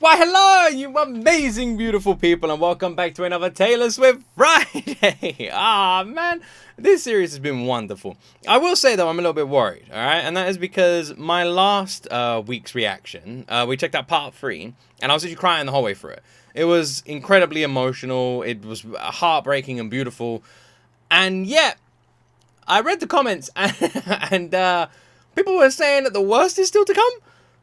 Why, hello, you amazing, beautiful people, and welcome back to another Taylor Swift Friday. Man, this series has been wonderful. I will say, though, I'm a little bit worried, all right? And that is because my last week's reaction, we checked out part 3, and I was actually crying the whole way through it. It was incredibly emotional. It was heartbreaking and beautiful. And yet, I read the comments, and people were saying that the worst is still to come.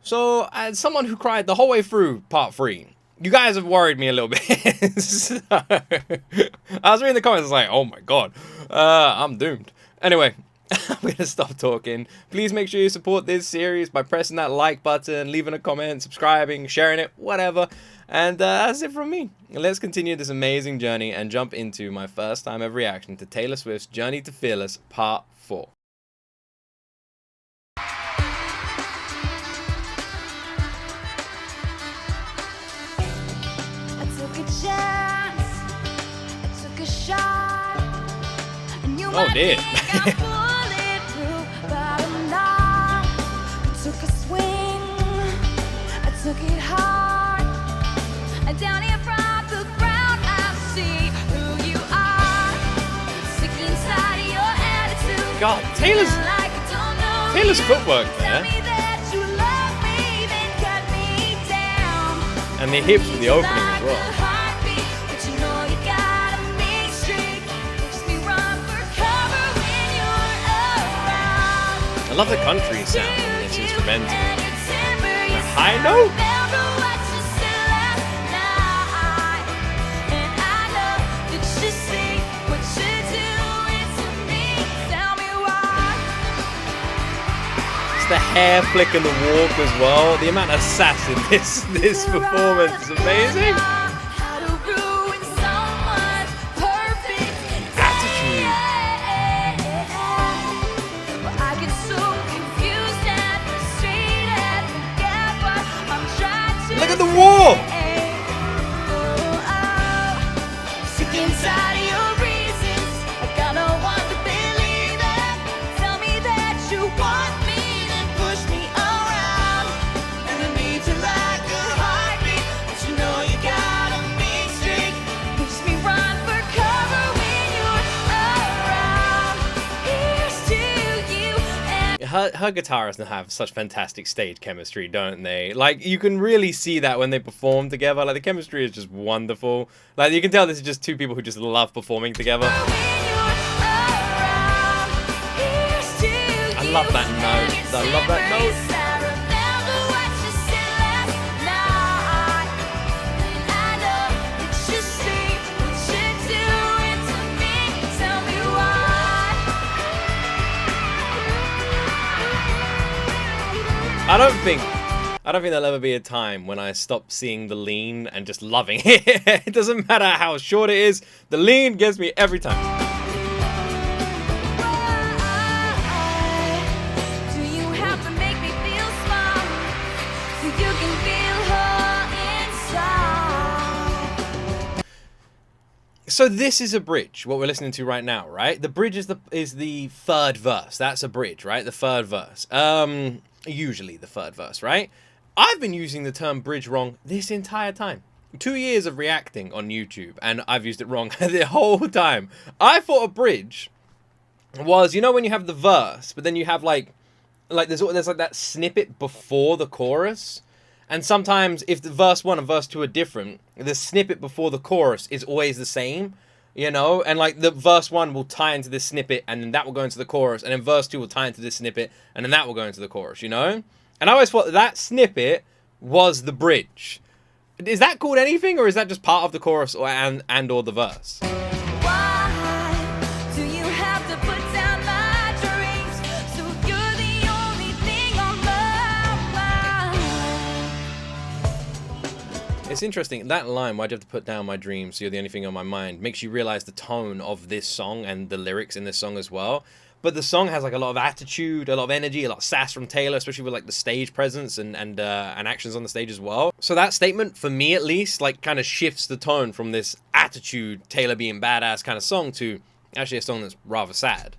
So, as someone who cried the whole way through part 3, you guys have worried me a little bit. So, I was reading the comments, I was like, oh my god, I'm doomed. Anyway, I'm going to stop talking. Please make sure you support this series by pressing that like button, leaving a comment, subscribing, sharing it, whatever. And that's it from me. Let's continue this amazing journey and jump into my first time ever reaction to Taylor Swift's Journey to Fearless Part 4. Oh dear. Took a swing, I took it hard, and down here from the ground I see who you are. Sick inside of your attitude. God, Taylor's footwork there. And the hips with the opening as well. I love the country sound on this instrumental. A high note? It's the hair flick and the walk as well. The amount of sass in this performance is amazing. Look at the war! Sick inside of your reasons. I kinda want to believe it. Tell me that you want me, then push me around. And I need you like a heartbeat, but you know you got a mean streak. Makes me run for cover when you're around. Here's to you. Her guitarists have such fantastic stage chemistry, don't they? Like, you can really see that when they perform together. Like, the chemistry is just wonderful. Like, you can tell this is just two people who just love performing together. I love that note. I love that note. I don't think there'll ever be a time when I stop seeing the lean and just loving it. It doesn't matter how short it is, the lean gets me every time. Do you have to make me feel small so you can feel her inside? So this is a bridge, what we're listening to right now, right? The bridge is the third verse. That's a bridge, right? The third verse. Usually the third verse, right? I've been using the term bridge wrong this entire time. 2 years of reacting on YouTube, and I've used it wrong the whole time. I thought a bridge was, you know, when you have the verse, but then you have like there's like that snippet before the chorus. And sometimes if the verse 1 and verse 2 are different, the snippet before the chorus is always the same. You know, and like the verse 1 will tie into this snippet, and then that will go into the chorus, and then verse 2 will tie into this snippet, and then that will go into the chorus, you know? And I always thought that snippet was the bridge. Is that called anything, or is that just part of the chorus or the verse? Why do you have to put down my dreams? So you're the only thing on my mind. It's interesting, that line, why'd you have to put down my dreams so you're the only thing on my mind, makes you realize the tone of this song and the lyrics in this song as well. But the song has like a lot of attitude, a lot of energy, a lot of sass from Taylor, especially with like the stage presence and actions on the stage as well. So that statement, for me at least, like kind of shifts the tone from this attitude, Taylor being badass kind of song to actually a song that's rather sad.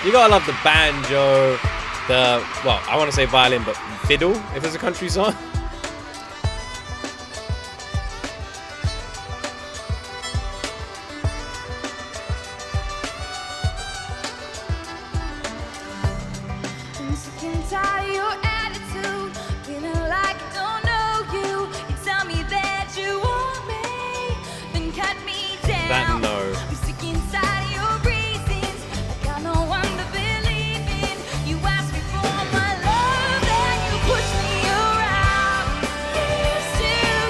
You gotta love the banjo, the, well, I want to say violin, but fiddle, if it's a country song.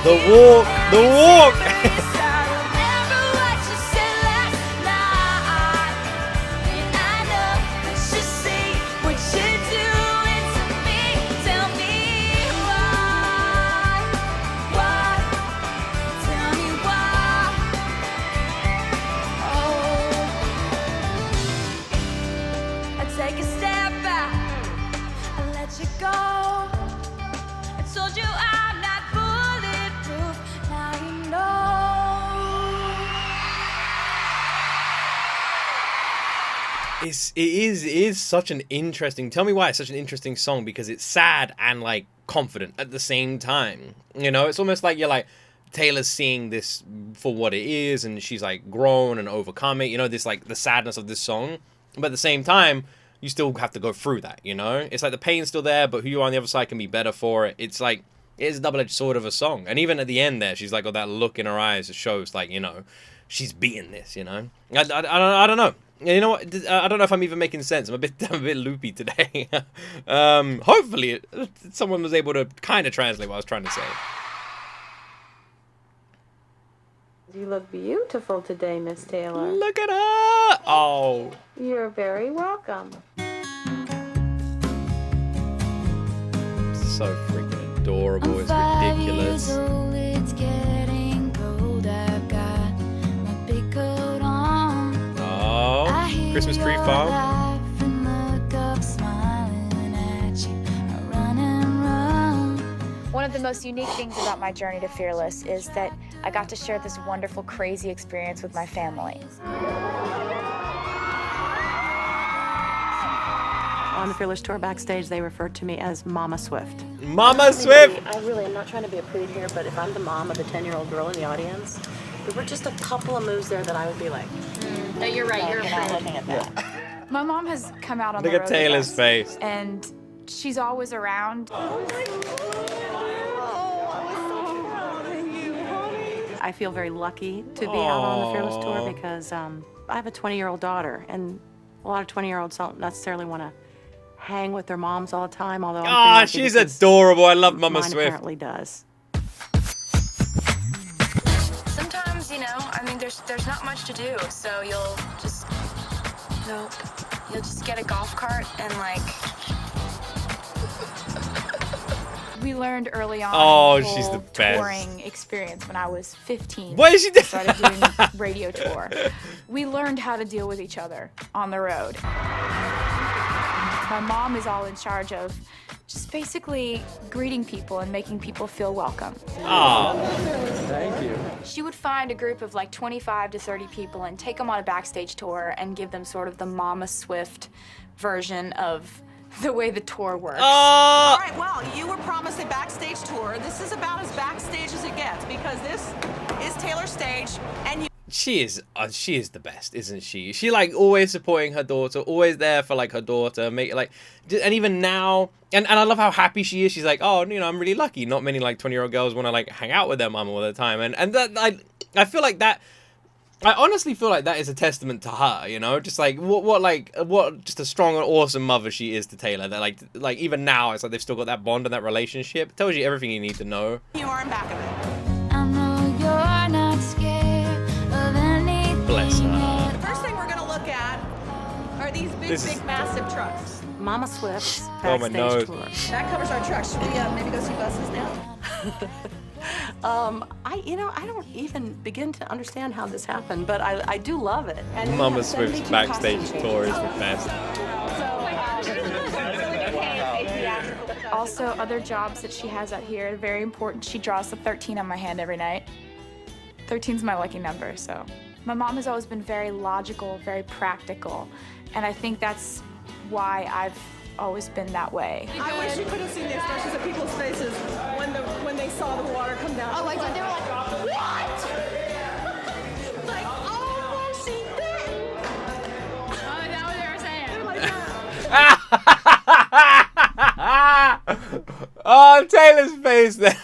The walk, the walk. Remember what you said last night, and I know that you see what you're doing to me. Tell me why? Tell me why? Oh, I take a step back, I let you go. I told you I'm not bulletproof. Now you know. It is such an interesting. Tell me why it's such an interesting song, because it's sad and like confident at the same time. You know, it's almost like you're like Taylor's seeing this for what it is, and she's like grown and overcome it. You know, this like the sadness of this song, but at the same time, you still have to go through that. You know, it's like the pain's still there, but who you are on the other side can be better for it. It's like it's a double-edged sword of a song, and even at the end there, she's like got that look in her eyes that shows like, you know, she's beating this. You know, I don't know. You know what? I don't know if I'm even making sense. I'm a bit loopy today. Hopefully, someone was able to kind of translate what I was trying to say. You look beautiful today, Miss Taylor. Look at her! Oh. You're very welcome. So freaking adorable. It's ridiculous. It's getting cold. I've got my big coat on. Oh. Christmas tree farm. One of the most unique things about my journey to Fearless is that I got to share this wonderful, crazy experience with my family. On the Fearless Tour backstage, they referred to me as Mama Swift. Mama Swift! I really am not trying to be a prude here, but if I'm the mom of the 10-year-old girl in the audience, there were just a couple of moves there that I would be like, No, you're right, you're not looking at that. My mom has come out on Look the at road Taylor's with us, face. and she's always around. I feel very lucky to be out on the Fearless Tour because I have a 20-year-old daughter, and a lot of 20-year-olds don't necessarily want to hang with their moms all the time, although I'm pretty Ah, lucky she's because adorable. I love Mama mine Swift. apparently does. Sometimes, you know, I mean, there's not much to do, so you'll just get a golf cart and like. We learned early on Oh, the she's the whole best. touring experience when I was 15. What is she doing? Started doing radio tour. We learned how to deal with each other on the road. My mom is all in charge of just basically greeting people and making people feel welcome. Oh. She would find a group of like 25 to 30 people and take them on a backstage tour and give them sort of the Mama Swift version of the way the tour works. All right, well, you were promised a backstage tour. This is about as backstage as it gets because this is Taylor's stage, and you. She is the best, isn't she? She like always supporting her daughter, always there for like her daughter, make like, and even now, and I love how happy she is. She's like, oh, you know, I'm really lucky. Not many like 20-year-old girls want to like hang out with their mom all the time, and that I feel like that. I honestly feel like that is a testament to her, you know, just like what just a strong and awesome mother she is to Taylor. That like even now it's like they've still got that bond and that relationship. It tells you everything you need to know. You are in back of it. I know you're not scared of anything. Bless her. The first thing we're going to look at are these big, massive trucks. Mama Swift's Oh, my nose. backstage tour. That covers our trucks. Should we maybe go see buses now? I don't even begin to understand how this happened, but I do love it. And we Mama have Swift's 72 backstage costume tour is changes. the best. Also, other jobs that she has out here are very important. She draws the 13 on my hand every night. 13's my lucky number, so. My mom has always been very logical, very practical, and I think that's why I've always been that way. I wish you could have seen the expressions of people's faces when they saw the water come down. Oh, like they were like, what? Like, oh, she did. Oh, is that what they were saying? They're like, Oh, Taylor Taylor's face there.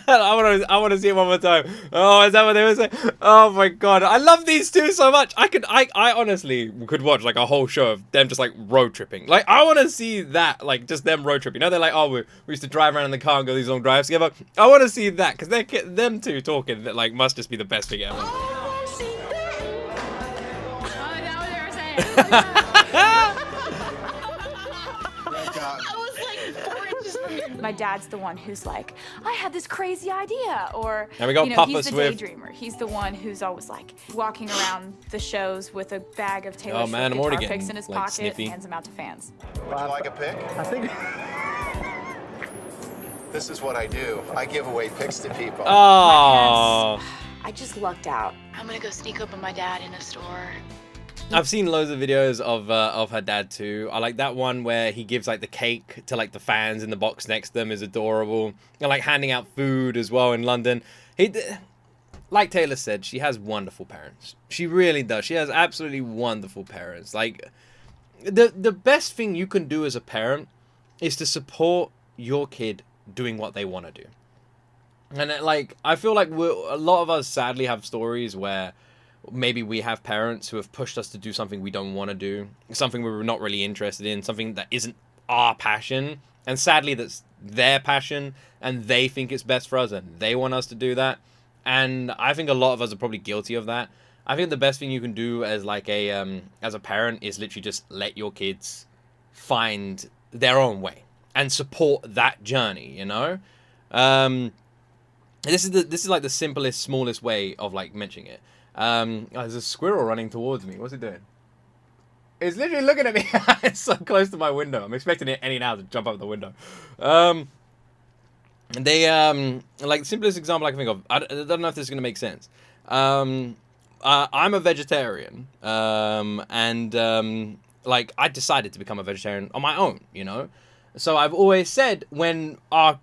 I want to see it one more time. Oh, is that what they were saying? Oh my god, I love these two so much. I honestly could watch like a whole show of them just like road tripping. Like I want to see that, like just them road tripping. You know, they're like, oh, we used to drive around in the car and go these long drives together. I want to see that because them two talking that like must just be the best thing ever. My dad's the one who's like, I had this crazy idea, or And we got you know, Papa he's the Swift. daydreamer. He's the one who's always like walking around the shows with a bag of Taylor Oh, Swift man, I'm already guitar picks getting, in his like, pocket, snippy. hands them out to fans. Would you like a pick? I think. This is what I do. I give away picks to people. Oh. I just lucked out. I'm gonna go sneak up on my dad in a store. I've seen loads of videos of her dad too. I like that one where he gives like the cake to like the fans in the box next to them is adorable. And like handing out food as well in London. Like Taylor said, she has wonderful parents. She really does. She has absolutely wonderful parents. Like the best thing you can do as a parent is to support your kid doing what they want to do. And like I feel like a lot of us sadly have stories where maybe we have parents who have pushed us to do something we don't want to do, something we were not really interested in, something that isn't our passion, and sadly that's their passion, and they think it's best for us, and they want us to do that. And I think a lot of us are probably guilty of that. I think the best thing you can do as like as a parent is literally just let your kids find their own way and support that journey. You know, this is like the simplest, smallest way of like mentioning it. Oh, there's a squirrel running towards me. What's it doing? It's literally looking at me. It's so close to my window. I'm expecting it any now to jump out the window. They like the simplest example I can think of. I don't know if this is gonna make sense. I'm a vegetarian, and like I decided to become a vegetarian on my own. You know, so I've always said when our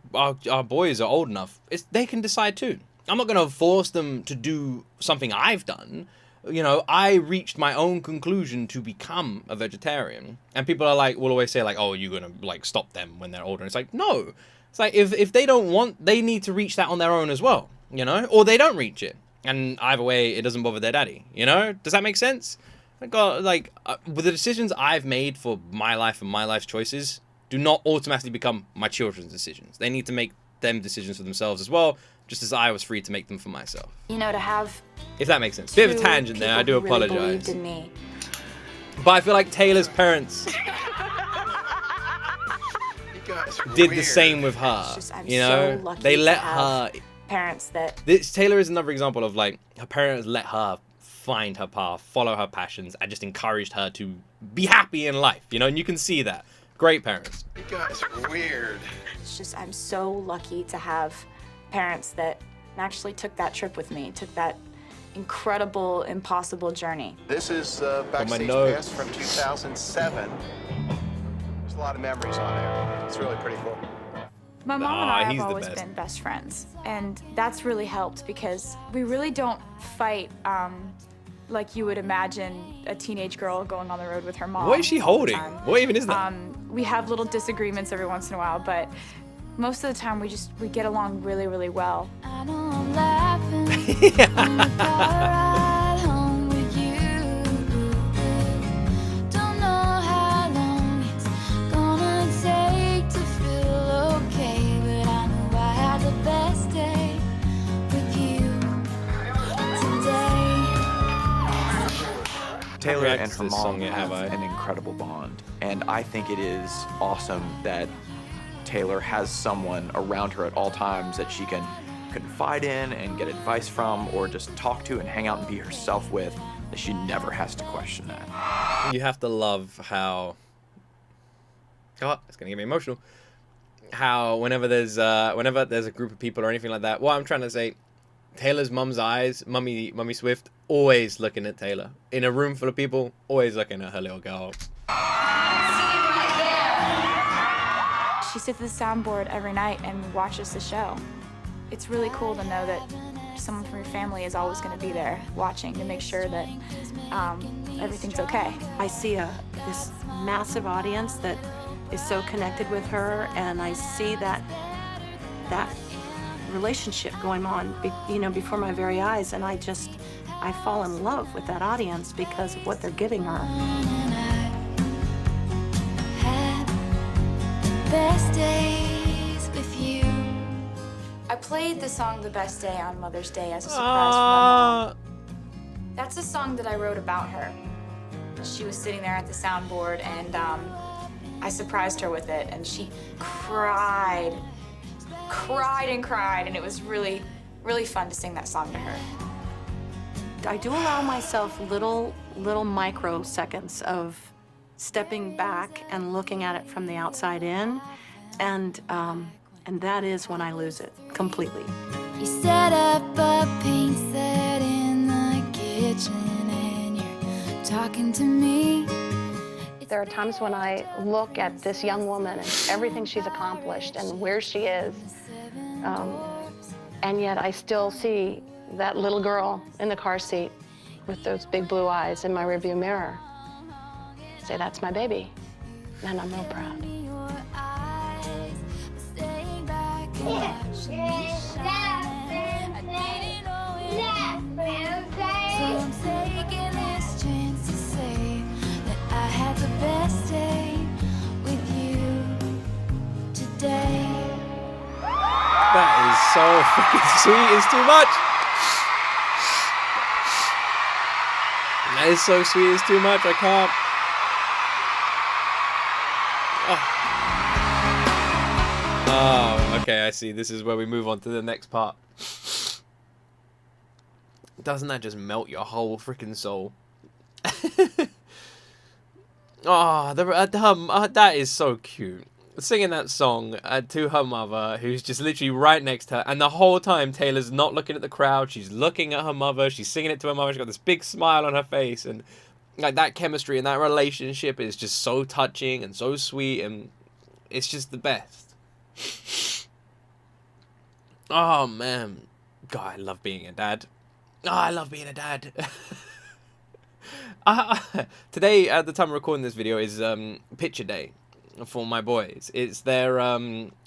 boys are old enough, they can decide too. I'm not going to force them to do something I've done. You know, I reached my own conclusion to become a vegetarian. And people are like, will always say like, oh, you're going to like stop them when they're older. And it's like, no. It's like, if they don't want, they need to reach that on their own as well, you know, or they don't reach it. And either way, it doesn't bother their daddy, you know? Does that make sense? Like, with the decisions I've made for my life and my life's choices do not automatically become my children's decisions. They need to make them decisions for themselves as well, just as I was free to make them for myself. You know, to have. If that makes sense. Bit of a tangent there, I do people who really apologize. believed in me. But I feel like Taylor's parents You guys are did the weird. same with her. It's just, I'm You know, so lucky they to let have her. parents that. Taylor is another example of like her parents let her find her path, follow her passions, and just encouraged her to be happy in life. You know, and you can see that. Great parents. You guys are weird. It's just, I'm so lucky to have parents that actually took that trip with me, took that incredible, impossible journey. This is Backstage notes. Pass from 2007. There's a lot of memories on there. It's really pretty cool. My mom and Aw, I he's have the always best. been best friends, and that's really helped because we really don't fight like you would imagine a teenage girl going on the road with her mom. What is she all the holding? time. What even is that? We have little disagreements every once in a while, but most of the time we get along really, really well. I know I'm laughing on the car ride home with you. Don't know how long it's gonna take to feel okay, but I know I had the best day with you today. Taylor react and to her this mom song yet, have have I? an incredible bond, and I think it is awesome that Taylor has someone around her at all times that she can confide in and get advice from, or just talk to and hang out and be herself with, that she never has to question that. You have to love how. Oh, it's gonna get me emotional. How whenever there's a group of people or anything like that, well, I'm trying to say, Taylor's mum's eyes, Mummy Swift, always looking at Taylor. In a room full of people, always looking at her little girl. She sits at the soundboard every night and watches the show. It's really cool to know that someone from your family is always going to be there watching to make sure that everything's okay. I see this massive audience that is so connected with her, and I see that that relationship going on, before my very eyes, and I fall in love with that audience because of what they're giving her. Had the best days with you. I played the song The Best Day on Mother's Day as a surprise for my mom. That's a song that I wrote about her. She was sitting there at the soundboard, and I surprised her with it, and she cried and cried, and it was really, really fun to sing that song to her. I do allow myself little microseconds of stepping back and looking at it from the outside in, and that is when I lose it completely. You set up a pink set in the kitchen and you're talking to me. There are times when I look at this young woman and everything she's accomplished and where she is, and yet I still see that little girl in the car seat with those big blue eyes in my rearview mirror. Say, that's my baby, and I'm real proud. The best day with you today. That is so freaking sweet. It's too much. That is so sweet. It's too much. I can't. Oh, okay. I see. This is where we move on to the next part. Doesn't that just melt your whole freaking soul? Oh, that is so cute. Singing that song to her mother, who's just literally right next to her. And the whole time, Taylor's not looking at the crowd. She's looking at her mother. She's singing it to her mother. She's got this big smile on her face. And like that chemistry and that relationship is just so touching and so sweet. And it's just the best. Oh, man. God, I love being a dad. Oh, I love being a dad. Today, at the time of recording this video, is picture day for my boys. It's their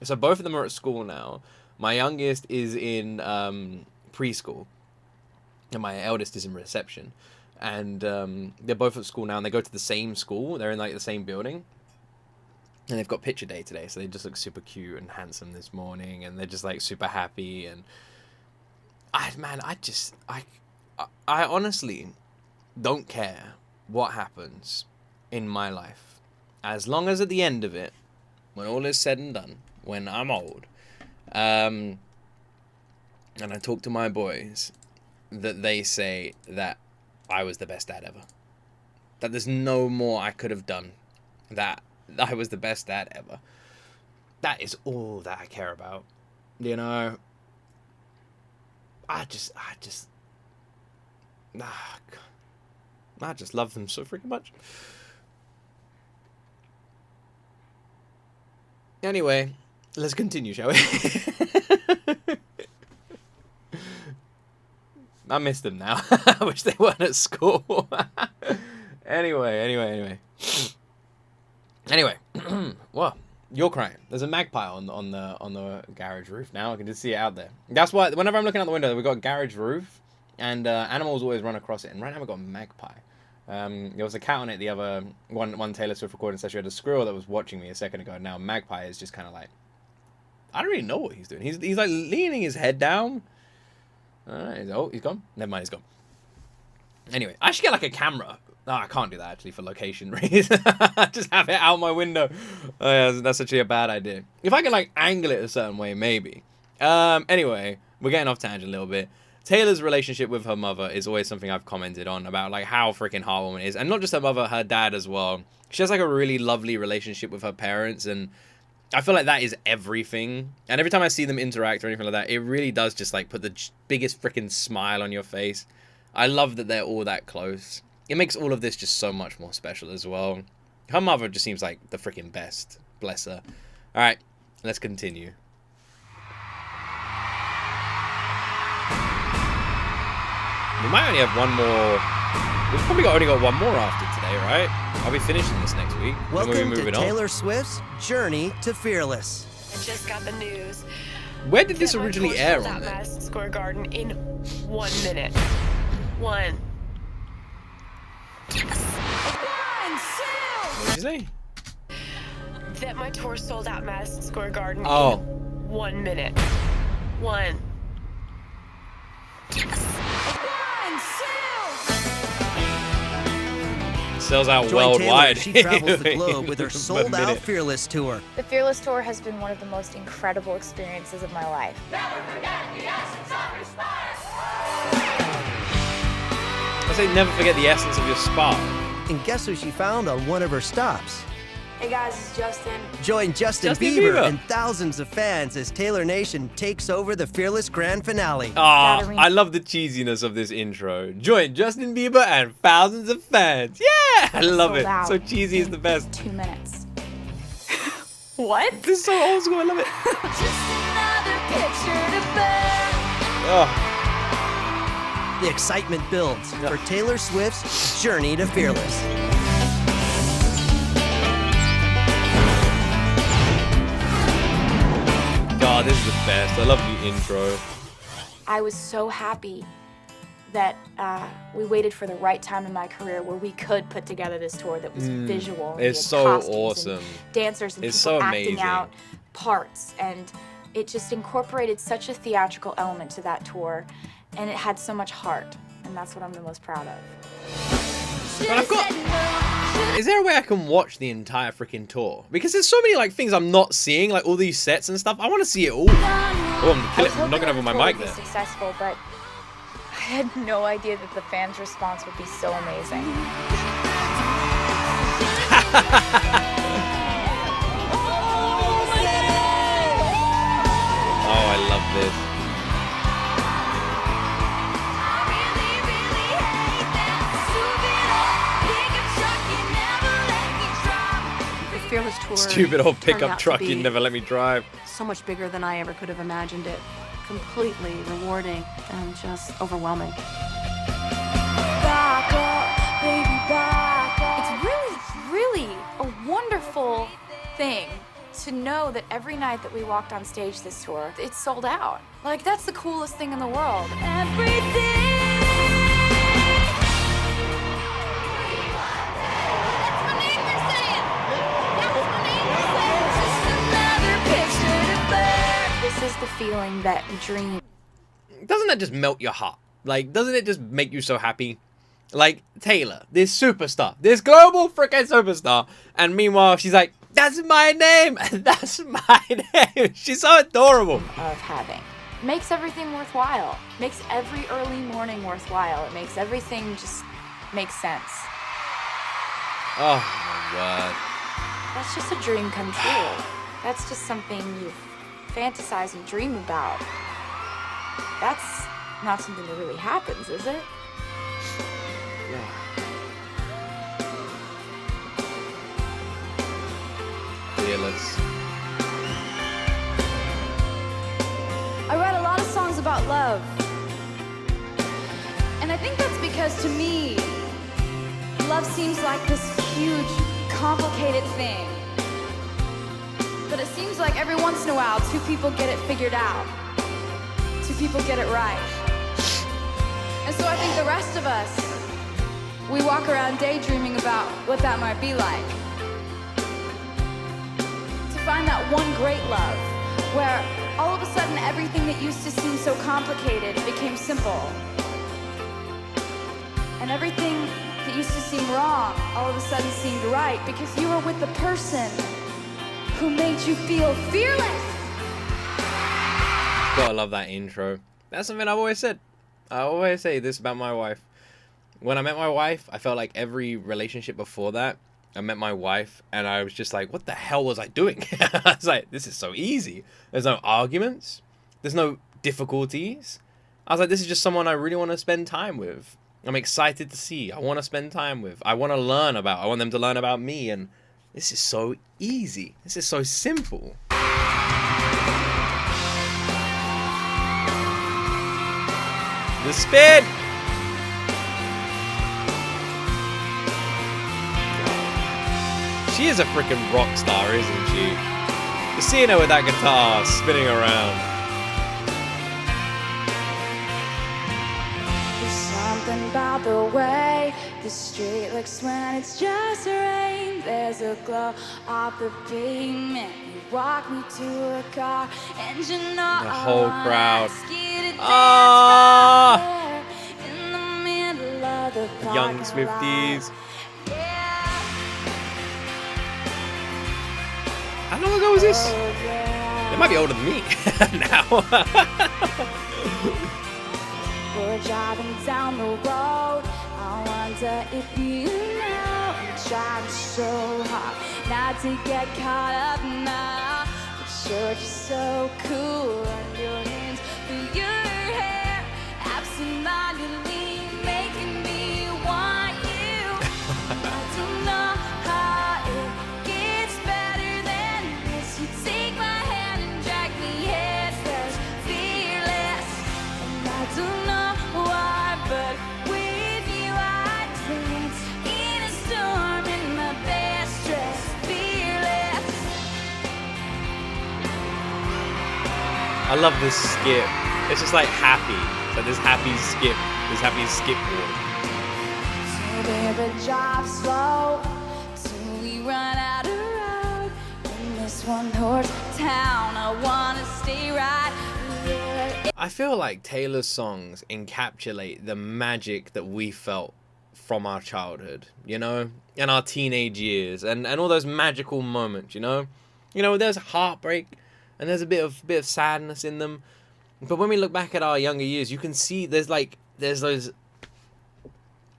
so both of them are at school now. My youngest is in preschool, and my eldest is in reception. And they're both at school now, and they go to the same school. They're in like the same building, and they've got picture day today. So they just look super cute and handsome this morning, and they're just like super happy. And I honestly don't care what happens in my life, as long as at the end of it, when all is said and done, when I'm old, and I talk to my boys, that they say that I was the best dad ever, that there's no more I could have done, that I was the best dad ever. That is all that I care about, you know. I just love them so freaking much. Anyway, let's continue, shall we? I miss them now. I wish they weren't at school. Anyway. Well, you're crying. There's a magpie on the garage roof now. I can just see it out there. That's why whenever I'm looking out the window, we've got a garage roof, and animals always run across it. And right now we've got a magpie. There was a cat on it the other one Taylor Swift recording session. Had a squirrel that was watching me a second ago. Now magpie is just kind of like, I don't really know what he's doing. He's like leaning his head down. Oh, he's gone. Never mind, he's gone. Anyway, I should get like a camera. No, I can't do that actually for location reasons. Just have it out my window. Oh, yeah, that's actually a bad idea. If I can like angle it a certain way, maybe. Anyway, we're getting off tangent a little bit. Taylor's relationship with her mother is always something I've commented on about, like how freaking heartwarming it is. And not just her mother, her dad as well. She has like a really lovely relationship with her parents, and I feel like that is everything. And every time I see them interact or anything like that, it really does just like put the biggest freaking smile on your face. I love that they're all that close. It makes all of this just so much more special as well. Her mother just seems like the freaking best. Bless her. All right, let's continue. We might only have one more. We've probably only got one more after today, right? I'll be finishing this next week. Welcome to Taylor Swift's Journey to Fearless. I just got the news. Where did this originally air on that there? Madison Square Garden in 1 minute. 1. What did you say? That my tour sold out Madison Square Garden Oh. in 1 minute. 1. Sells out Join worldwide. Taylor. She travels the globe with her 1 sold-out minute. Fearless tour. The Fearless Tour has been one of the most incredible experiences of my life. I say never forget the essence of your spark. And guess who she found on one of her stops? Hey guys, it's Justin. Join Justin Justin Bieber Bieber. and thousands of fans as Taylor Nation takes over the Fearless Grand Finale. Ah, I love the cheesiness of this intro. Join Justin Bieber and thousands of fans. Yeah, I love Sold it. out So cheesy is the best. 2 minutes. What? This is so old school. I love it. Oh, The excitement builds for Taylor Swift's journey to Fearless. God, this is the best. I love the intro. I was so happy that we waited for the right time in my career where we could put together this tour that was visual. and we It's had so costumes awesome. And dancers and It's people so acting amazing. out parts, and it just incorporated such a theatrical element to that tour, and it had so much heart, and that's what I'm the most proud of. But I've got. Is there a way I can watch the entire freaking tour? Because there's so many like things I'm not seeing, like all these sets and stuff. I want to see it all. Oh, I'm knocking over my mic there. Successful, but I had no idea that the fans' response would be so amazing. Oh, I love this. The Fearless tour. Stupid old turned pickup out to truck be you never let me drive. So much bigger than I ever could have imagined it. Completely rewarding and just overwhelming. It's really a wonderful thing to know that every night that we walked on stage this tour, it's sold out. Like, that's the coolest thing in the world. This is the feeling that we dream. Doesn't that just melt your heart? Like, doesn't it just make you so happy? Like, Taylor, this superstar, this global freaking superstar, and meanwhile, she's like, that's my name, that's my name. She's so adorable. Of having. Makes everything worthwhile. Makes every early morning worthwhile. It makes everything just make sense. Oh, my word. That's just a dream come true. That's just something you fantasize and dream about. That's not something that really happens, is it? Fearless. I write a lot of songs about love. And I think that's because to me, love seems like this huge, complicated thing. But it seems like every once in a while, two people get it figured out. Two people get it right. And so I think the rest of us, we walk around daydreaming about what that might be like. To find that one great love, where all of a sudden everything that used to seem so complicated became simple. And everything that used to seem wrong all of a sudden seemed right because you were with the person who made you feel fearless. Gotta love that intro. That's something I've always said. I always say this about my wife. When I met my wife, I felt like every relationship before that, I met my wife and I was just like, what the hell was I doing? I was like, this is so easy. There's no arguments. There's no difficulties. I was like, this is just someone I really want to spend time with. I'm excited to see. I want to spend time with. I want to learn about. I want them to learn about me. And this is so easy. This is so simple. The spin! She is a freaking rock star, isn't she? You're seeing her with that guitar spinning around. the way the street looks when it's just rain. There's a glow off the pavement. You walk me to a car, and you know The whole crowd. Ah! In the middle of the Young parking lot. Swifties. Yeah. How long ago was this? Oh, yeah. They might be older than me now. We're driving down the road. I wonder if you know I'm trying so hard not to get caught up now. But you're just so cool on your hands through your hair, absentmindedly making me want you. I don't know how it gets better than this. You take my hand and drag me head first, fearless. And I don't know why, but with you I dance in a storm in my best dress, fearless. I love this skip. It's just like happy. It's like this happy skip. This happy skip walk. So baby, drive slow till we run out of road. In this one-horse town, I wanna stay right here. I feel like Taylor's songs encapsulate the magic that we felt from our childhood, you know, and our teenage years, and all those magical moments, you know. There's heartbreak, and there's a bit of sadness in them. But when we look back at our younger years, you can see there's those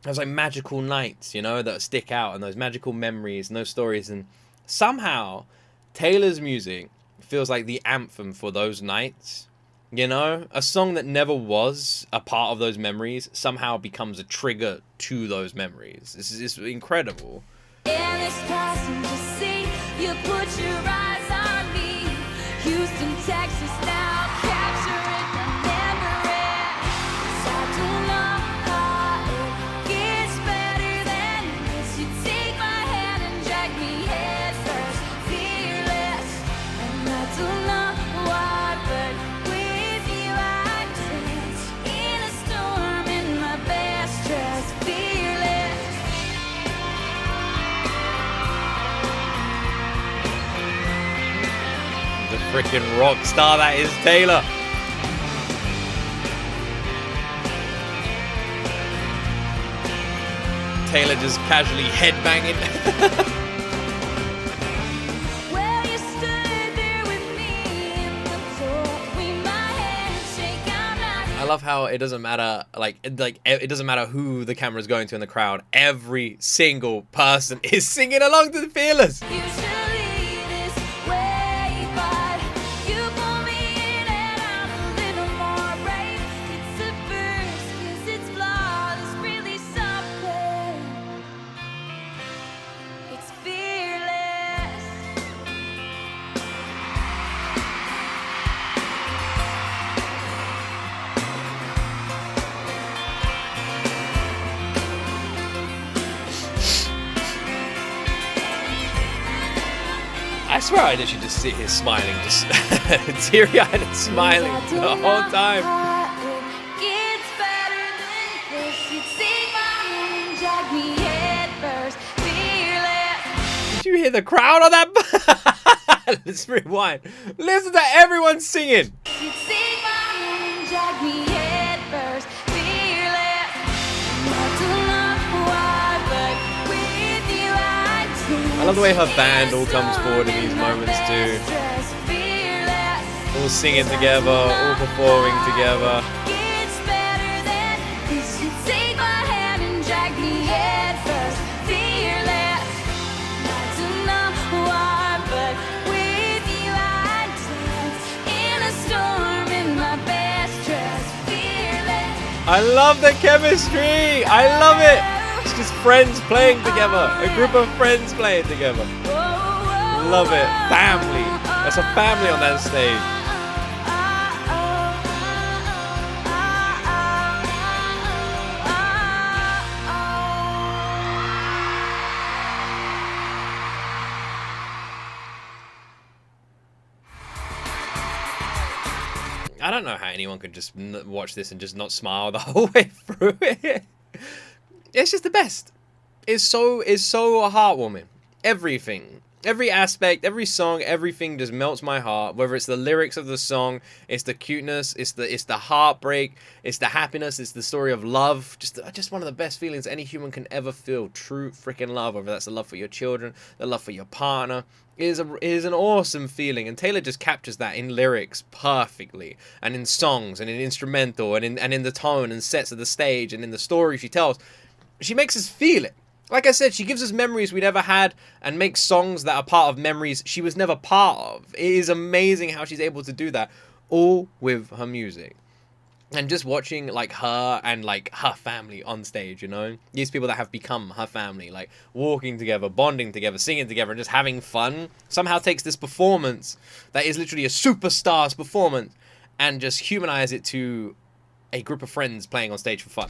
like magical nights, you know, that stick out, and those magical memories and those stories. And somehow Taylor's music feels like the anthem for those nights. You know, a song that never was a part of those memories somehow becomes a trigger to those memories. This is incredible. In this passenger seat, you put your eyes on me. Houston, Texas, now capturing the memory. 'Cause I don't know how it gets better than this. You take my hand and drag me head first, fearless. And I don't know why, but with you I dance in a storm in my best dress, fearless. The freaking rock star that is Taylor. Taylor just casually headbanging. Well, you stood there with me in the door, we my handshake, I'm not. I love how it doesn't matter, like it doesn't matter who the camera's going to in the crowd. Every single person is singing along to the Fearless. Usually this way, but you pull me in and I'm a little more brave. It's a first, 'cause it's flawed, it's really something. It's fearless. I swear I literally just sit here smiling, just teary-eyed and smiling the whole time. It gets better than this. You take my hand and drag me head first, fearless. Did you hear the crowd on that? Let's rewind. Listen to everyone singing. You take my hand and drag me head first, fearless. I don't know why, but with you I dance. I love the way her band all comes forward in these moments too. All singing together, all performing together. Gets better than this. You take my hand and drag me head first, fearless. I don't know why, but with you I dance in a storm in my best dress, fearless. I love the chemistry. I love it. It's just friends playing together. A group of friends playing together. Love it. Family. That's a family on that stage. I don't know how anyone could just watch this and just not smile the whole way through it. It's just the best. It's so heartwarming. Everything. Every aspect, every song, everything just melts my heart. Whether it's the lyrics of the song, it's the cuteness, it's the heartbreak, it's the happiness, it's the story of love. Just one of the best feelings any human can ever feel. True freaking love. Whether that's the love for your children, the love for your partner. It is an awesome feeling, and Taylor just captures that in lyrics perfectly, and in songs, and in instrumental, and in the tone and sets of the stage, and in the story she tells. She makes us feel it. Like I said, she gives us memories we never had and makes songs that are part of memories she was never part of. It is amazing how she's able to do that, all with her music. And just watching like her and like her family on stage, you know, these people that have become her family, like walking together, bonding together, singing together, and just having fun, somehow takes this performance that is literally a superstar's performance and just humanize it to a group of friends playing on stage for fun.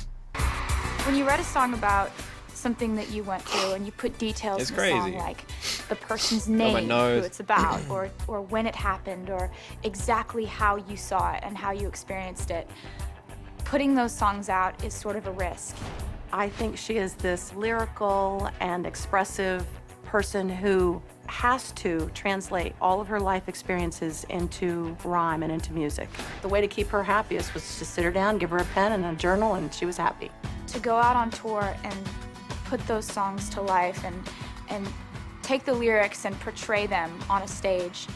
When you write a song about something that you went through and you put details It's in the crazy. song, like the person's my name, who nose. it's about, or when it happened, or exactly how you saw it and how you experienced it, putting those songs out is sort of a risk. I think she is this lyrical and expressive person who has to translate all of her life experiences into rhyme and into music. The way to keep her happiest was to sit her down, give her a pen and a journal, and she was happy. To go out on tour and put those songs to life and take the lyrics and portray them on a stage,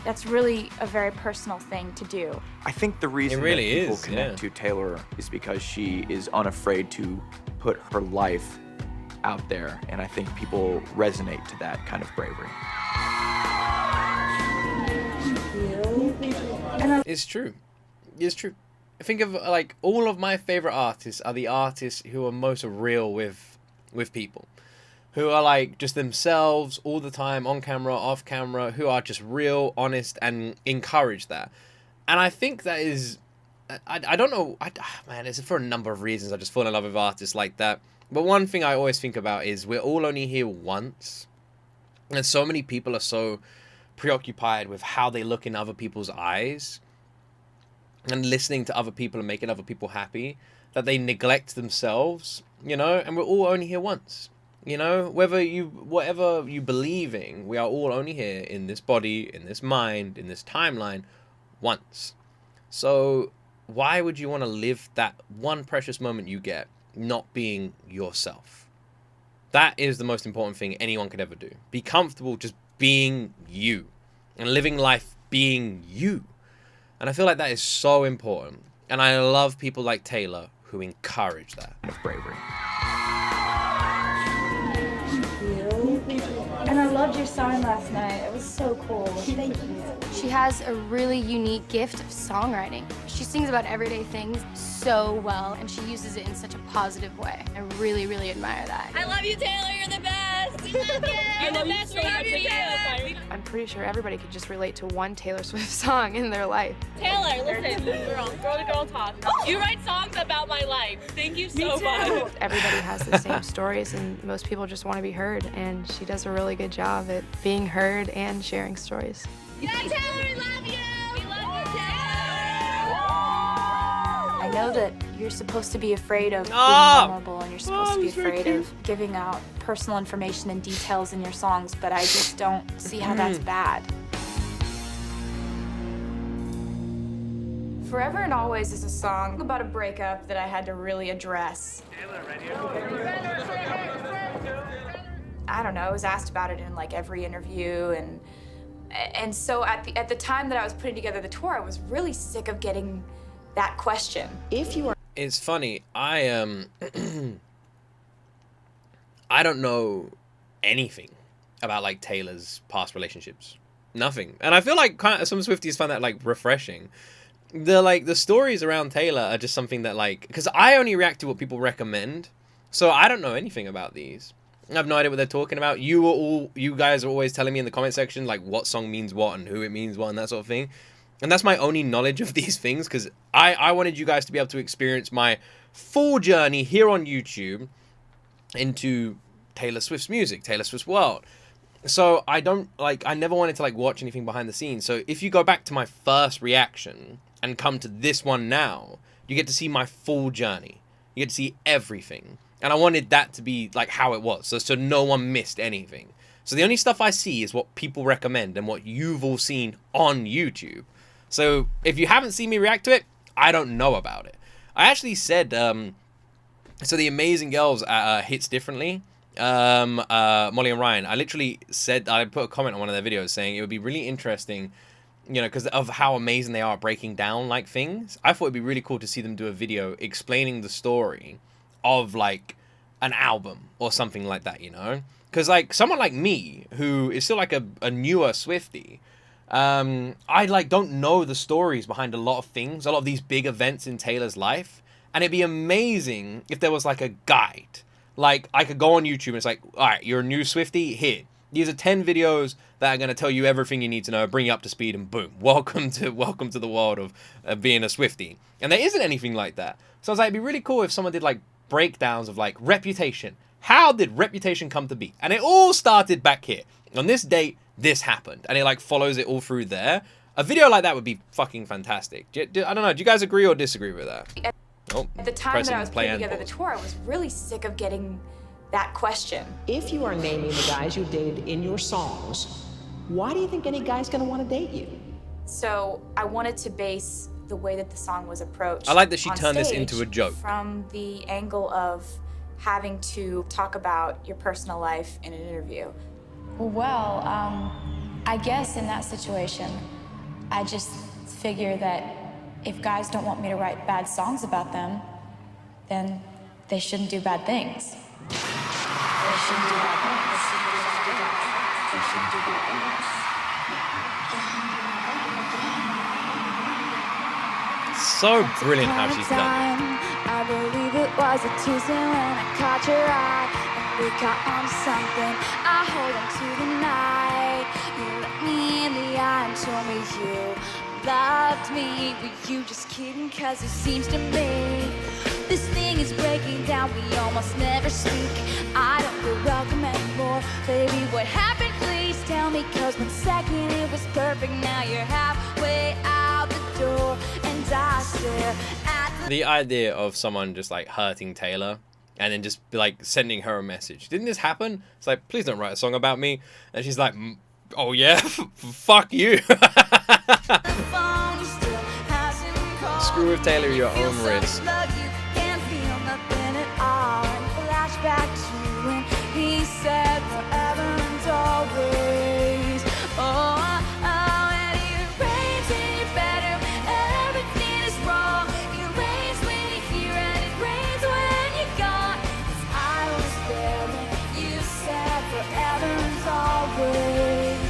that's really a very personal thing to do. I think the reason really that people is, connect yeah. to Taylor is because she is unafraid to put her life out there, and I think people resonate to that kind of bravery. It's true. It's true. Think of like all of my favorite artists are the artists who are most real with people, who are like just themselves all the time, on camera, off camera, who are just real, honest, and encourage that. And I think that is, I don't know, man, it's for a number of reasons. I just fall in love with artists like that. But one thing I always think about is we're all only here once, and so many people are so preoccupied with how they look in other people's eyes and listening to other people and making other people happy that they neglect themselves, you know. And we're all only here once, you know. Whatever you believe in, we are all only here in this body, in this mind, in this timeline once. So why would you want to live that one precious moment you get not being yourself? That is the most important thing anyone could ever do. Be comfortable just being you and living life being you. And I feel like that is so important. And I love people like Taylor who encourage that kind of bravery. And I loved your song last night. It was so cool. Thank you. She has a really unique gift of songwriting. She sings about everyday things so well, and she uses it in such a positive way. I really, really admire that. I love you, Taylor. You're the best. We love you. You're the best. We love you, Taylor. I'm pretty sure everybody could just relate to one Taylor Swift song in their life. Taylor, listen, girl to girl talk. You write songs about my life. Thank you so much. Everybody has the same stories, and most people just want to be heard, and she does a really good job at being heard and sharing stories. Yeah, Taylor, we love you. We love you, Taylor. I know that you're supposed to be afraid of being Ah! vulnerable, and you're supposed to be afraid of giving out personal information and details in your songs, but I just don't see how that's bad. Forever and Always is a song about a breakup that I had to really address. I don't know, I was asked about it in like every interview, and so at the time that I was putting together the tour, I was really sick of getting that question. If you are It's funny. I I don't know anything about like Taylor's past relationships. Nothing. And I feel like kind of some Swifties find that like refreshing. The stories around Taylor are just something that like, because I only react to what people recommend, so I don't know anything about these. I have no idea what they're talking about. You guys are always telling me in the comment section like what song means what and who it means what and that sort of thing. And that's my only knowledge of these things, because I wanted you guys to be able to experience my full journey here on YouTube into Taylor Swift's music, Taylor Swift's world. So I never wanted to like watch anything behind the scenes. So if you go back to my first reaction and come to this one now, you get to see my full journey. You get to see everything. And I wanted that to be like how it was, so no one missed anything. So the only stuff I see is what people recommend and what you've all seen on YouTube. So if you haven't seen me react to it, I don't know about it. I actually said, so the Amazing Girls hits differently. Molly and Ryan, I literally said, I put a comment on one of their videos saying it would be really interesting, you know, because of how amazing they are at breaking down like things. I thought it'd be really cool to see them do a video explaining the story of like an album or something like that, you know? Because like someone like me, who is still like a newer Swiftie, I like don't know the stories behind a lot of things, a lot of these big events in Taylor's life. And it'd be amazing if there was like a guide. Like I could go on YouTube and it's like, all right, you're a new Swiftie, here. These are 10 videos that are going to tell you everything you need to know, bring you up to speed, and boom, welcome to the world of being a Swiftie. And there isn't anything like that. So I was like, it'd be really cool if someone did like breakdowns of like Reputation. How did Reputation come to be? And it all started back here. On this date, this happened. And it like follows it all through there. A video like that would be fucking fantastic. I don't know, do you guys agree or disagree with that? Oh, At the time that I was putting together the tour, I was really sick of getting that question. If you are naming the guys you dated in your songs, why do you think any guy's gonna want to date you? So I wanted to base the way that the song was approached. I like that she on turned this stage into a joke. From the angle of having to talk about your personal life in an interview. Well, I guess in that situation, I just figure that if guys don't want me to write bad songs about them, then they shouldn't do bad things. They shouldn't do bad things. They shouldn't do bad things. So brilliant how she's done it. I believe it was a Tuesday when I caught your eye and we caught on something. I hold on to the night. You looked me in the eye and told me you loved me. Were you just kidding? Cause it seems to me this thing is breaking down. We almost never speak. I don't feel welcome anymore. Baby, what happened? Please tell me. Cause 1 second it was perfect. Now you're halfway out the door. And I stare at The idea of someone just like hurting Taylor and then just like sending her a message. Didn't this happen? It's like, please don't write a song about me. And she's like, oh yeah, fuck you. Screw with Taylor, your own risk. Flashback to when he said forever and always. Oh, and it rains when you're better. Everything is wrong. It rains when you're here and it rains when you're gone. 'Cause I was there when you said forever and always.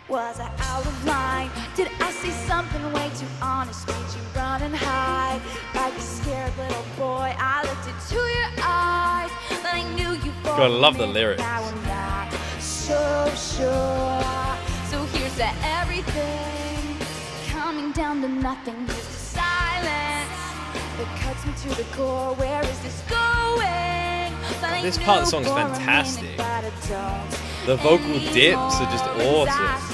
Was I out of line? Did I say something way too honest? Made you run and hide like a scared little boy? I looked into your eyes, but I knew you. God, I love the lyrics. Now I'm not so sure. So here's to everything coming down to nothing. Here's to silence that cuts me to the core. Where is this going? But This part of the song is fantastic. The vocal dips are just awesome.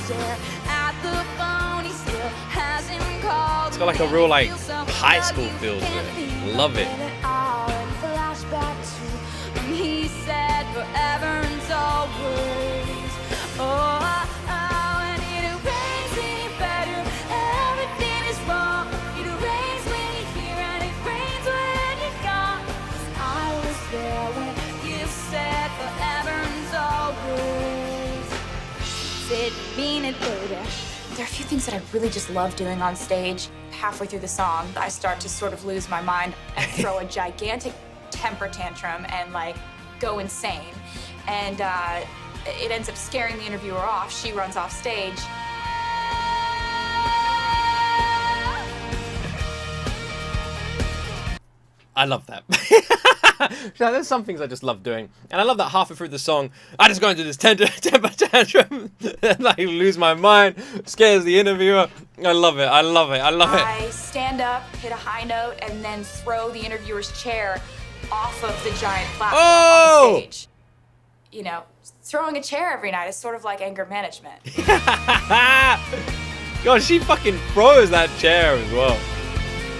It's got like a real like high school feel to it. Love it. He said forever and always. Oh, and it rains when you're better. Everything is wrong. It rains when you're here and it rains when you're gone. 'Cause I was there when you said forever and always. Didn't mean it, baby. There are a few things that I really just love doing on stage. Halfway through the song, I start to sort of lose my mind and throw a gigantic temper tantrum and like go insane. And it ends up scaring the interviewer off. She runs off stage. I love that. So there's some things I just love doing. And I love that halfway through the song, I just go into this temper tantrum and like lose my mind, scares the interviewer. I love it, I love it, I love it. I stand up, hit a high note, and then throw the interviewer's chair off of the giant platform on the stage. You know, throwing a chair every night is sort of like anger management. God, she fucking froze that chair as well.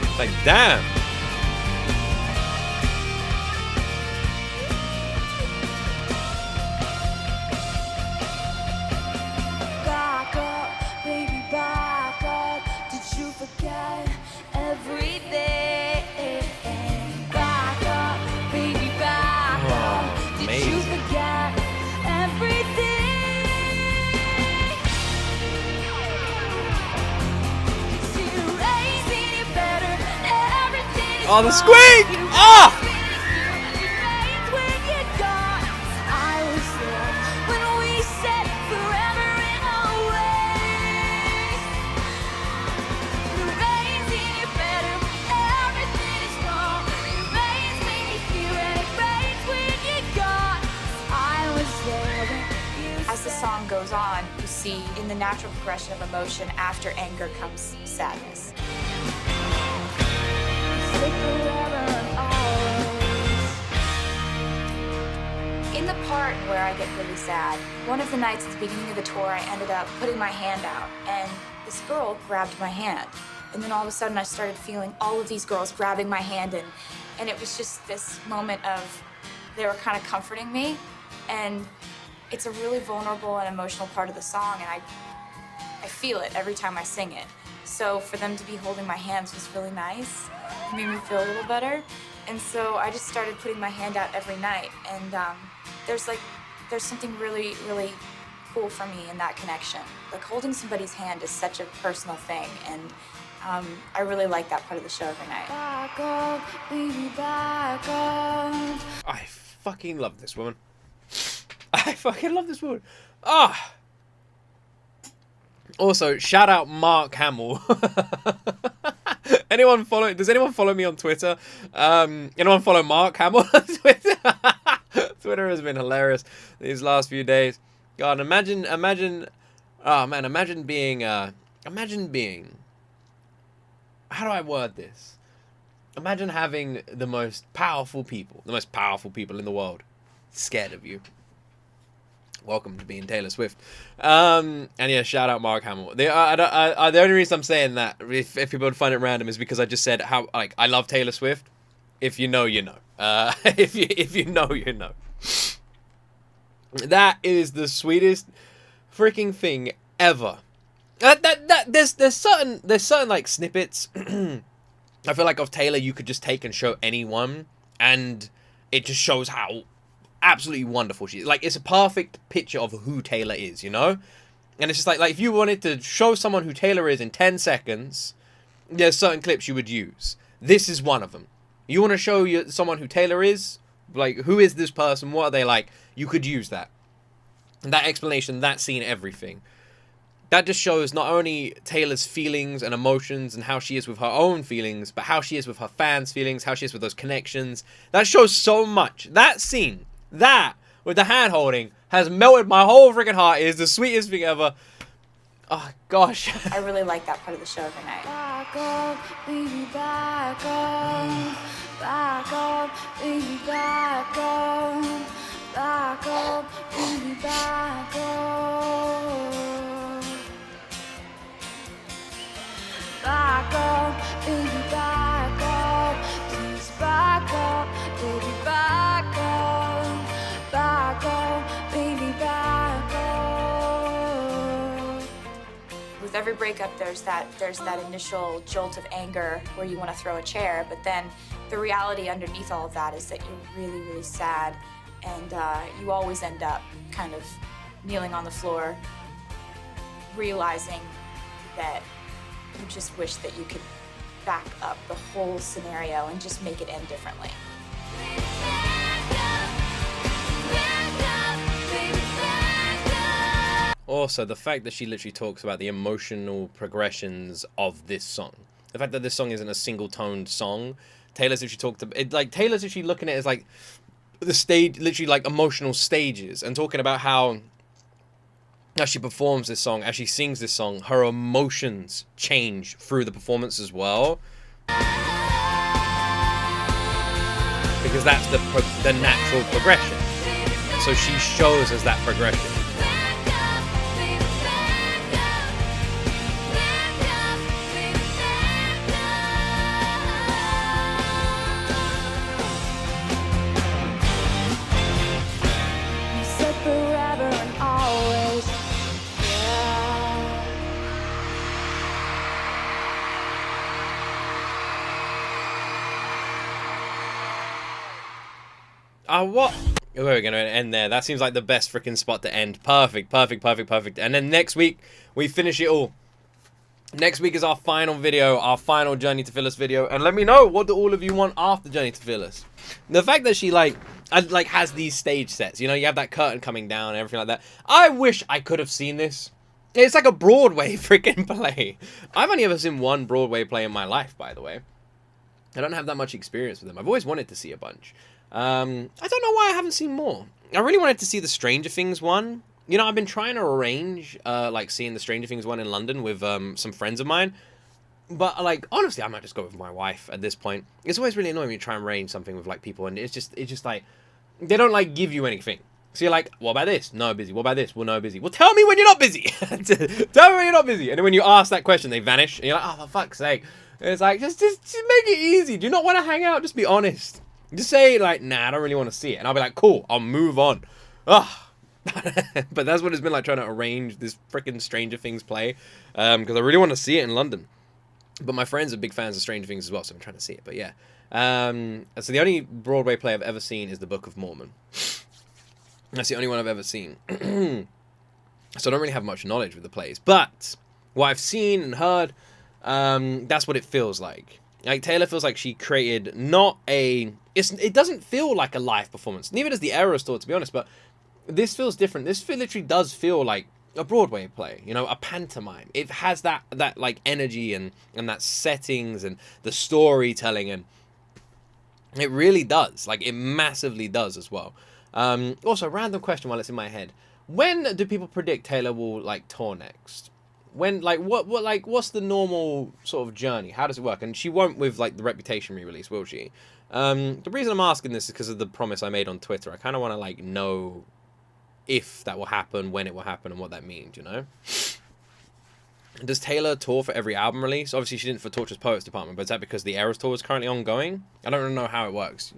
It's like, damn. Oh, the squeak! Oh! As the song goes on, you see in the natural progression of emotion, after anger comes sadness. In the part where I get really sad, one of the nights at the beginning of the tour, I ended up putting my hand out, and this girl grabbed my hand. And then all of a sudden, I started feeling all of these girls grabbing my hand, and it was just this moment of, they were kind of comforting me, and it's a really vulnerable and emotional part of the song, and I feel it every time I sing it. So for them to be holding my hands was really nice. It made me feel a little better. And so I just started putting my hand out every night, and there's something really, really cool for me in that connection. Like, holding somebody's hand is such a personal thing, and I really like that part of the show every night. Back up, baby, back up. I fucking love this woman. I fucking love this woman. Ah. Also, shout out Mark Hamill. Does anyone follow me on Twitter? Anyone follow Mark Hamill on Twitter? Twitter has been hilarious these last few days. God, imagine being, how do I word this? Imagine having the most powerful people in the world scared of you. Welcome to being Taylor Swift. And yeah, shout out Mark Hamill. The only reason I'm saying that, if people would find it random, is because I just said how, like, I love Taylor Swift. If you know, you know. If you know, you know. That is the sweetest freaking thing ever. There's certain like snippets. I feel like of Taylor you could just take and show anyone, and it just shows how absolutely wonderful she is. Like, it's a perfect picture of who Taylor is, you know? And it's just like if you wanted to show someone who Taylor is in 10 seconds, there's certain clips you would use. This is one of them. You want to show someone who Taylor is? Like, who is this person? What are they like? You could use that. That explanation, that scene, everything. That just shows not only Taylor's feelings and emotions and how she is with her own feelings, but how she is with her fans' feelings, how she is with those connections. That shows so much. That scene, that, with the hand holding, has melted my whole freaking heart. It is the sweetest thing ever. Oh, gosh. I really like that part of the show every night. Back up, baby, back up. Back up, baby, back up. Back up, baby, back up. Back up, baby, back up. Please back up, baby, back up. Back up, baby, back up. With every breakup, there's that initial jolt of anger where you want to throw a chair, but then the reality underneath all of that is that you're really, really sad, and you always end up kind of kneeling on the floor, realizing that you just wish that you could back up the whole scenario and just make it end differently. Also, the fact that she literally talks about the emotional progressions of this song. The fact that this song isn't a single-toned song. Taylor's literally looking at it as like the stage, literally like emotional stages, and talking about how as she performs this song, as she sings this song, her emotions change through the performance as well. Because that's the natural progression. So she shows us that progression. What? We're going to end there. That seems like the best freaking spot to end. Perfect, perfect, perfect, perfect. And then next week, we finish it all. Next week is our final video, our final Journey to Phyllis video, and let me know, what do all of you want after Journey to Phyllis? The fact that she like has these stage sets, you know, you have that curtain coming down and everything like that. I wish I could have seen this. It's like a Broadway freaking play. I've only ever seen one Broadway play in my life, by the way. I don't have that much experience with them. I've always wanted to see a bunch. I don't know why I haven't seen more. I really wanted to see the Stranger Things one. You know, I've been trying to arrange, like, seeing the Stranger Things one in London with some friends of mine. But, like, honestly, I might just go with my wife at this point. It's always really annoying when you try and arrange something with, like, people, and it's just like, they don't, like, give you anything. So you're like, what about this? No, busy. What about this? Well, no, busy. Well, tell me when you're not busy. Tell me when you're not busy. And then when you ask that question, they vanish. And you're like, oh, for fuck's sake. And it's like, just make it easy. Do you not want to hang out? Just be honest. Just say, like, nah, I don't really want to see it. And I'll be like, cool, I'll move on. Ugh. But that's what it's been like, trying to arrange this freaking Stranger Things play, because I really want to see it in London. But my friends are big fans of Stranger Things as well, so I'm trying to see it. But yeah, so the only Broadway play I've ever seen is The Book of Mormon. That's the only one I've ever seen. So I don't really have much knowledge with the plays, but what I've seen and heard, that's what it feels like. Like, Taylor feels like she created not a... It doesn't feel like a live performance. Neither does the Eras Tour, to be honest, but this feels different. This literally does feel like a Broadway play, you know, a pantomime. It has that like, energy and that settings and the storytelling, and it really does. Like, it massively does as well. Also, random question while it's in my head. When do people predict Taylor will, like, tour next? When, like, what's the normal sort of journey? How does it work? And she won't with, like, the Reputation re-release, will she? The reason I'm asking this is because of the promise I made on Twitter. I kind of want to, like, know if that will happen, when it will happen, and what that means, you know? Does Taylor tour for every album release? Obviously, she didn't for Torture's Poets Department, but is that because the Eras Tour is currently ongoing? I don't really know how it works.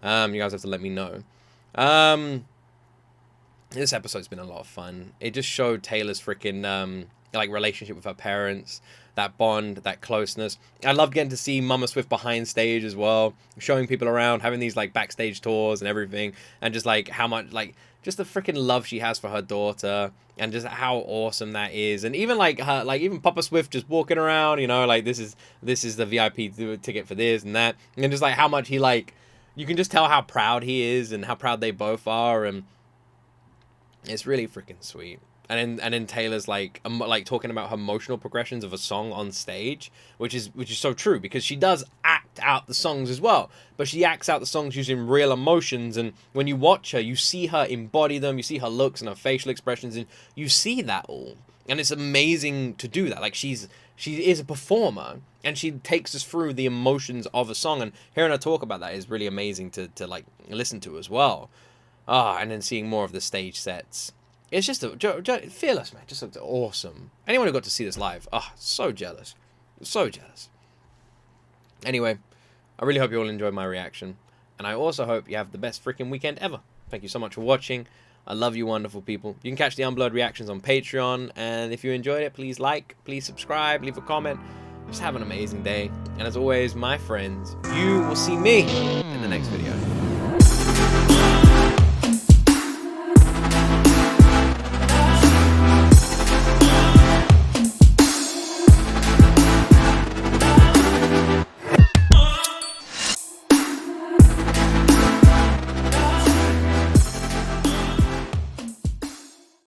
You guys have to let me know. This episode's been a lot of fun. It just showed Taylor's freaking, like, relationship with her parents, that bond, that closeness. I love getting to see Mama Swift behind stage as well, showing people around, having these, like, backstage tours and everything, and just, like, how much, like, just the freaking love she has for her daughter, and just how awesome that is. And even, like, her, like, even Papa Swift just walking around, you know, like, this is the VIP ticket for this and that, and just, like, how much he, like, you can just tell how proud he is and how proud they both are, and it's really freaking sweet. And then Taylor's like talking about her emotional progressions of a song on stage, which is so true, because she does act out the songs as well, but she acts out the songs using real emotions, and when you watch her, you see her embody them, you see her looks and her facial expressions, and you see that all, and it's amazing to do that. Like, she is a performer, and she takes us through the emotions of a song, and hearing her talk about that is really amazing to like listen to as well. And then seeing more of the stage sets. It's just Fearless, man. Just looked awesome. Anyone who got to see this live, so jealous. So jealous. Anyway, I really hope you all enjoyed my reaction. And I also hope you have the best freaking weekend ever. Thank you so much for watching. I love you wonderful people. You can catch the Unblurred reactions on Patreon. And if you enjoyed it, please like, please subscribe, leave a comment. Just have an amazing day. And as always, my friends, you will see me in the next video.